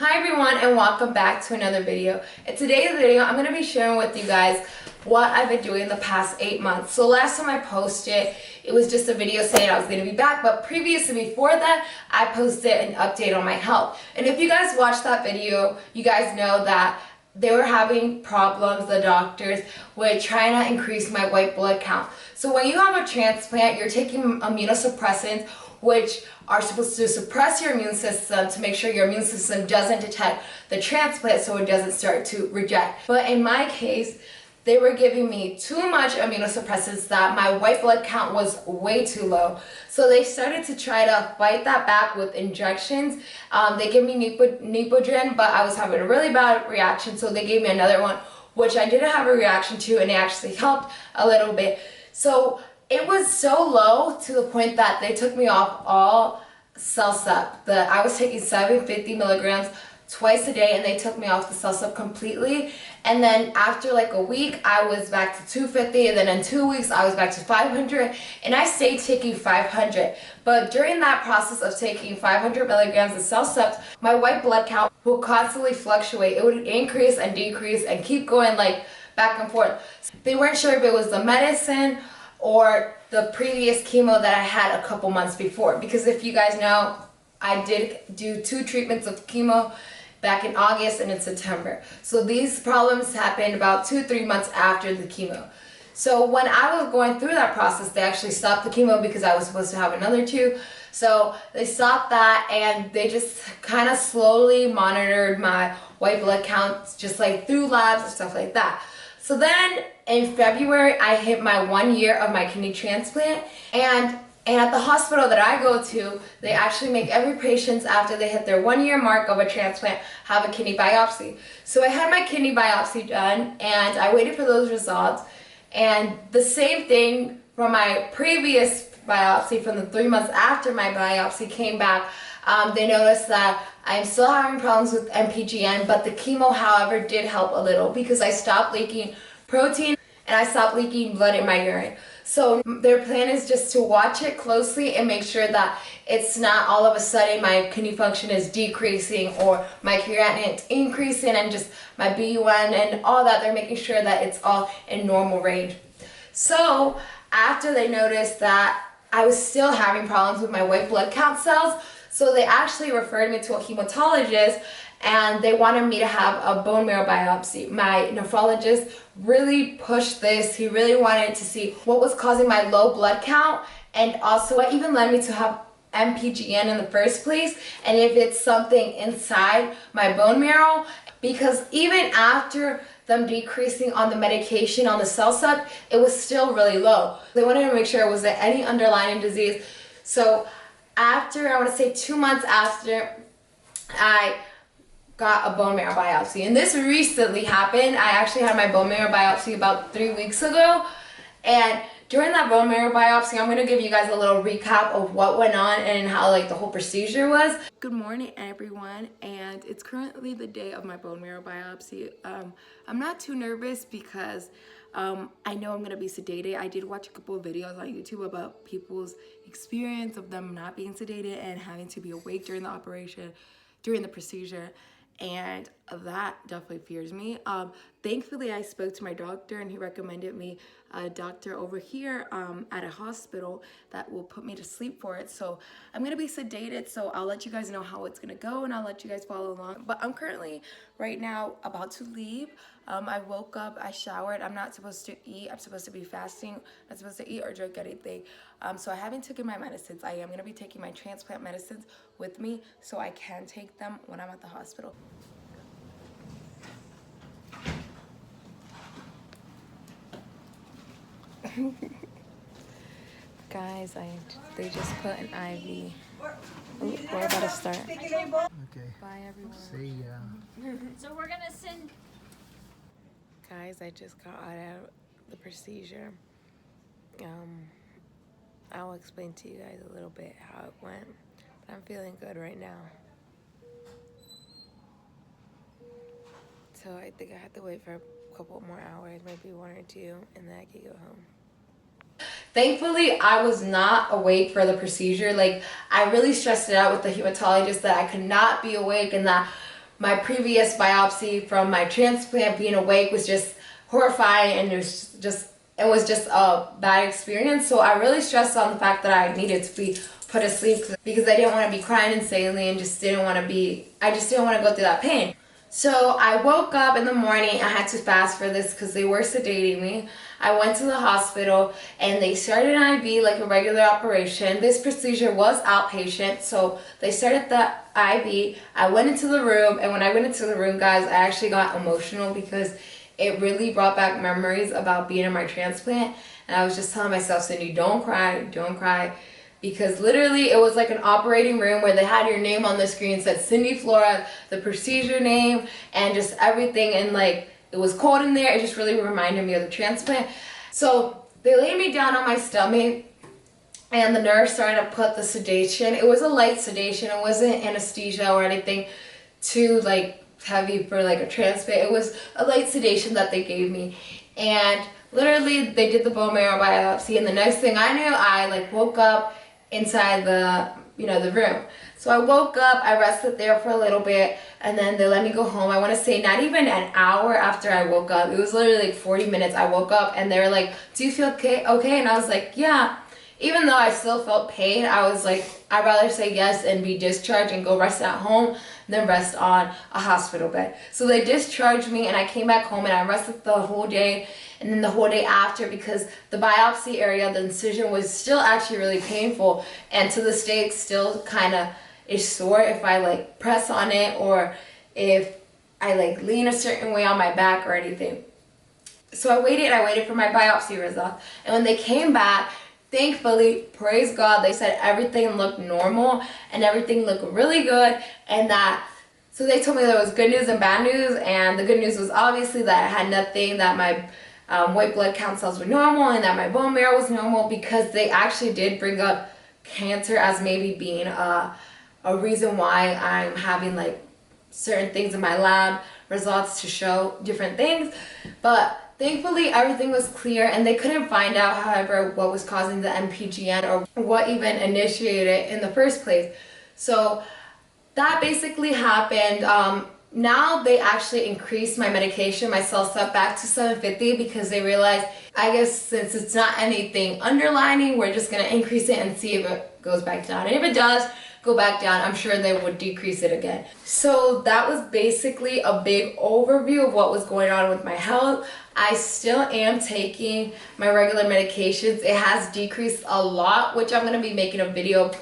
Hi everyone and welcome back to another video. In today's video I'm going to be sharing with you guys what I've been doing the past 8 months. So last time I posted it was just a video saying I was going to be back, but previously before that I posted an update on my health. And if you guys watched that video, you guys know that they were having problems, the doctors, with trying to increase my white blood count. So when you have a transplant, you're taking immunosuppressants which are supposed to suppress your immune system to make sure your immune system doesn't detect the transplant so it doesn't start to reject. But in my case, they were giving me too much immunosuppressants that my white blood count was way too low. So they started to try to fight that back with injections. They gave me Nepogen, but I was having a really bad reaction, so they gave me another one, which I didn't have a reaction to, and it actually helped a little bit. So it was so low to the point that they took me off all CellSup. I was taking 750 milligrams twice a day, and they took me off the CellSup completely. And then after like a week, I was back to 250, and then in 2 weeks, I was back to 500, and I stayed taking 500. But during that process of taking 500 milligrams of CellSup, my white blood count would constantly fluctuate. It would increase and decrease and keep going like back and forth. They weren't sure if it was the medicine or the previous chemo that I had a couple months before. Because if you guys know, I did do 2 treatments of chemo back in August and in September. So these problems happened about 2-3 months after the chemo. So when I was going through that process, they actually stopped the chemo because I was supposed to have another 2. So they stopped that, and they just kind of slowly monitored my white blood counts, just like through labs and stuff like that. So then in February, I hit my 1 year of my kidney transplant, and at the hospital that I go to, they actually make every patient after they hit their 1 year mark of a transplant have a kidney biopsy. So I had my kidney biopsy done, and I waited for those results, and the same thing from my previous biopsy from the 3 months after my biopsy came back. They noticed that I'm still having problems with MPGN, but the chemo, however, did help a little because I stopped leaking protein and I stopped leaking blood in my urine. So their plan is just to watch it closely and make sure that it's not all of a sudden my kidney function is decreasing or my creatinine is increasing and just my BUN and all that. They're making sure that it's all in normal range. So after they noticed that I was still having problems with my white blood count cells, so they actually referred me to a hematologist, and they wanted me to have a bone marrow biopsy. My nephrologist really pushed this. He really wanted to see what was causing my low blood count, and also what even led me to have MPGN in the first place, and if it's something inside my bone marrow. Because even after them decreasing on the medication, on the CellSup, it was still really low. They wanted to make sure it wasn't any underlying disease. So after, I want to say 2 months after, I got a bone marrow biopsy. And this recently happened. I actually had my bone marrow biopsy about 3 weeks ago. And during that bone marrow biopsy, I'm going to give you guys a little recap of what went on and how like the whole procedure was. Good morning everyone, and it's currently the day of my bone marrow biopsy. I'm not too nervous because I know I'm going to be sedated. I did watch a couple of videos on YouTube about people's experience of them not being sedated and having to be awake during the operation, during the procedure. And that definitely fears me. Thankfully, I spoke to my doctor, and he recommended me a doctor over here at a hospital that will put me to sleep for it. So I'm going to be sedated, so I'll let you guys know how it's going to go, and I'll let you guys follow along. But I'm currently, right now, about to leave. I woke up, I showered. I'm not supposed to eat. I'm supposed to be fasting. I'm not supposed to eat or drink anything. So I haven't taken my medicines. I am going to be taking my transplant medicines with me so I can take them when I'm at the hospital. Guys, they just put an IV. Ooh, we're about to start. Okay. Bye everyone. See ya. So we're gonna send. Guys, I just got out of the procedure. I'll explain to you guys a little bit how it went. But I'm feeling good right now. So I think I have to wait for a couple more hours, maybe 1 or 2, and then I can go home. Thankfully, I was not awake for the procedure. Like, I really stressed it out with the hematologist that I could not be awake and that my previous biopsy from my transplant being awake was just horrifying, and it was just a bad experience. So I really stressed on the fact that I needed to be put to sleep because I didn't want to be crying insanely and I just didn't want to go through that pain. So I woke up in the morning. I had to fast for this because they were sedating me. I went to the hospital and they started an IV like a regular operation. This procedure was outpatient, so they started the IV. I went into the room, and when I went into the room, guys, I actually got emotional because it really brought back memories about being in my transplant. And I was just telling myself, Cindy, don't cry, don't cry. Because literally it was like an operating room where they had your name on the screen, said Cindy Flora, the procedure name, and just everything. And like, it was cold in there. It just really reminded me of the transplant. So they laid me down on my stomach and the nurse started to put the sedation. It was a light sedation. It wasn't anesthesia or anything too like heavy for like a transplant. It was a light sedation that they gave me. And literally they did the bone marrow biopsy, and the next thing I knew, I like woke up inside the the room. So I woke up, I rested there for a little bit, and then they let me go home. I want to say not even an hour after I woke up. It was literally like 40 minutes. I woke up and they were like, do you feel okay? And I was like, yeah. Even though I still felt pain, I was like, I'd rather say yes and be discharged and go rest at home than rest on a hospital bed. So they discharged me and I came back home and I rested the whole day and then the whole day after, because the biopsy area, the incision, was still actually really painful, and to this day it still kind of is sore if I like press on it or if I like lean a certain way on my back or anything. So I waited for my biopsy results, and when they came back, thankfully, praise God, they said everything looked normal and everything looked really good, and so they told me there was good news and bad news, and the good news was obviously that I had nothing, that my white blood count cells were normal, and that my bone marrow was normal, because they actually did bring up cancer as maybe being a reason why I'm having like certain things in my lab results to show different things. But thankfully everything was clear, and they couldn't find out, however, what was causing the MPGN or what even initiated it in the first place. So that basically happened. Now they actually increased my medication, my CellStep, back to 750 because they realized, I guess since it's not anything underlining, we're just going to increase it and see if it goes back down. And if it does go back down, I'm sure they would decrease it again. So that was basically a big overview of what was going on with my health. I still am taking my regular medications. It has decreased a lot, which I'm going to be making a video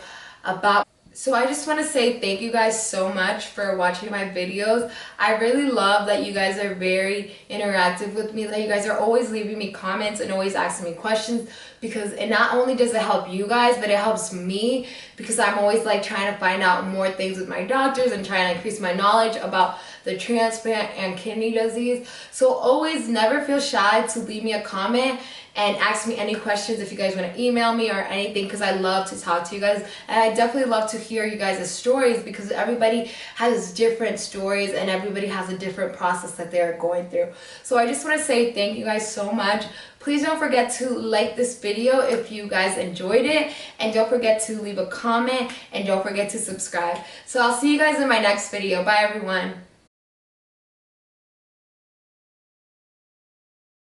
about. So I just want to say thank you guys so much for watching my videos. I really love that you guys are very interactive with me, that you guys are always leaving me comments and always asking me questions, because it not only does it help you guys, but it helps me, because I'm always like trying to find out more things with my doctors and trying to increase my knowledge about the transplant and kidney disease. So always never feel shy to leave me a comment and ask me any questions if you guys want to email me or anything, because I love to talk to you guys, and I definitely love to hear you guys' stories, because everybody has different stories and everybody has a different process that they're going through. So I just want to say thank you guys so much. Please don't forget to like this video if you guys enjoyed it, and don't forget to leave a comment, and don't forget to subscribe. So I'll see you guys in my next video. Bye everyone.